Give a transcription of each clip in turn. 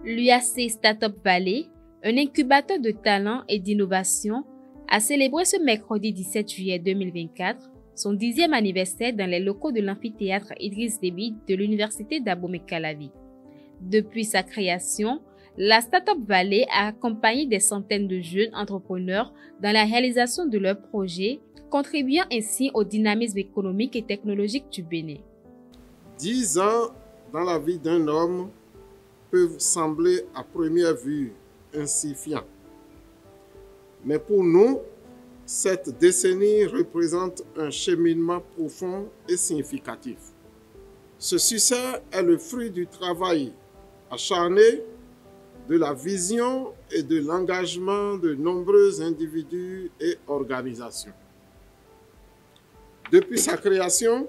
L'UAC Startup Valley, un incubateur de talents et d'innovation, a célébré ce mercredi 17 juillet 2024 son 10e anniversaire dans les locaux de l'amphithéâtre Idriss Déby de l'Université d'Abomey-Calavi. Depuis sa création, la Startup Valley a accompagné des centaines de jeunes entrepreneurs dans la réalisation de leurs projets, contribuant ainsi au dynamisme économique et technologique du Bénin. 10 ans dans la vie d'un homme peuvent sembler à première vue insignifiants. Mais pour nous, cette décennie représente un cheminement profond et significatif. Ce succès est le fruit du travail acharné, de la vision et de l'engagement de nombreux individus et organisations. Depuis sa création,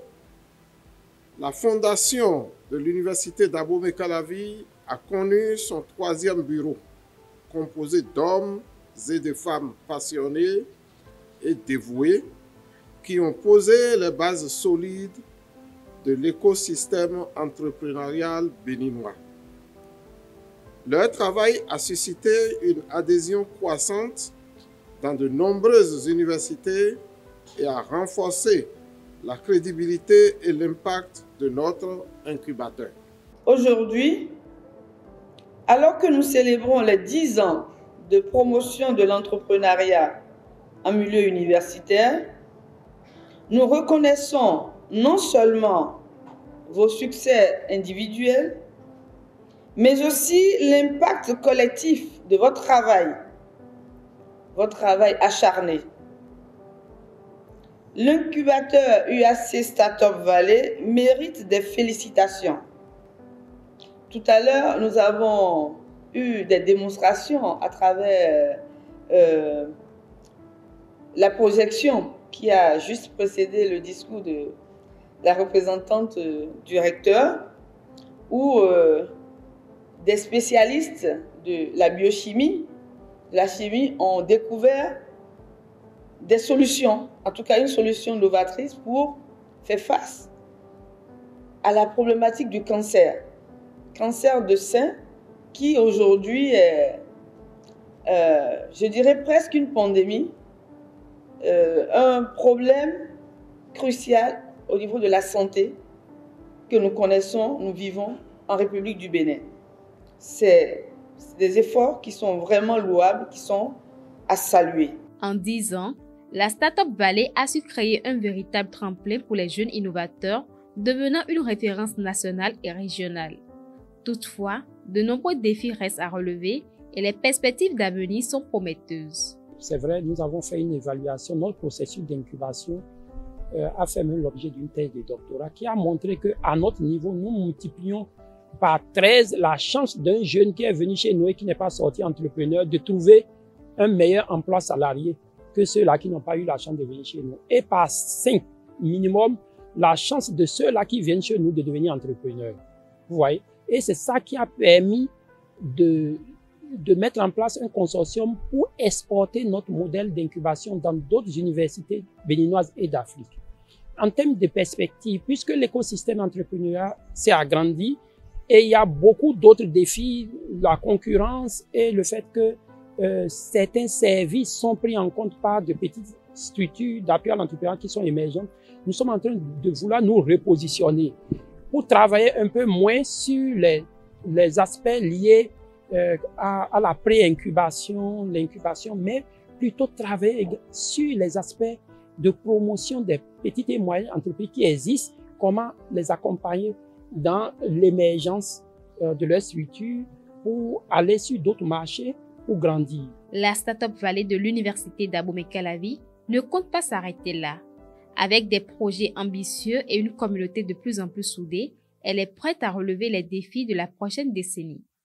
la fondation de l'Université d'Abomey-Calavi a connu son 3e bureau, composé d'hommes et de femmes passionnés et dévoués qui ont posé les bases solides de l'écosystème entrepreneurial béninois. Leur travail a suscité une adhésion croissante dans de nombreuses universités et a renforcé la crédibilité et l'impact de notre incubateur. Aujourd'hui, alors que nous célébrons les 10 ans de promotion de l'entrepreneuriat en milieu universitaire, nous reconnaissons non seulement vos succès individuels, mais aussi l'impact collectif de votre travail acharné. L'incubateur UAC Startup Valley mérite des félicitations. Tout à l'heure, nous avons eu des démonstrations à travers la projection qui a juste précédé le discours de la représentante du recteur, où des spécialistes de la biochimie, de la chimie, ont découvert des solutions, en tout cas une solution novatrice pour faire face à la problématique du cancer de sein, qui aujourd'hui est, je dirais presque une pandémie, un problème crucial au niveau de la santé que nous connaissons, nous vivons en République du Bénin. C'est des efforts qui sont vraiment louables, qui sont à saluer. En 10 ans, la Startup Valley a su créer un véritable tremplin pour les jeunes innovateurs, devenant une référence nationale et régionale. Toutefois, de nombreux défis restent à relever et les perspectives d'avenir sont prometteuses. C'est vrai, nous avons fait une évaluation. Notre processus d'incubation a fait même l'objet d'une thèse de doctorat qui a montré qu'à notre niveau, nous multiplions par 13 la chance d'un jeune qui est venu chez nous et qui n'est pas sorti entrepreneur de trouver un meilleur emploi salarié que ceux-là qui n'ont pas eu la chance de venir chez nous. Et par 5 minimum, la chance de ceux-là qui viennent chez nous de devenir entrepreneurs. Vous voyez? Et c'est ça qui a permis de mettre en place un consortium pour exporter notre modèle d'incubation dans d'autres universités béninoises et d'Afrique. En termes de perspective, puisque l'écosystème entrepreneurial s'est agrandi et il y a beaucoup d'autres défis, la concurrence et le fait que certains services sont pris en compte par de petites structures d'appui à l'entrepreneuriat qui sont émergentes, nous sommes en train de vouloir nous repositionner pour travailler un peu moins sur les aspects liés à la pré-incubation, l'incubation, mais plutôt travailler sur les aspects de promotion des petites et moyennes entreprises qui existent, comment les accompagner dans l'émergence de leur structure pour aller sur d'autres marchés pour grandir. La Startup Valley de l'Université d'Abomey-Calavi ne compte pas s'arrêter là. Avec des projets ambitieux et une communauté de plus en plus soudée, elle est prête à relever les défis de la prochaine décennie.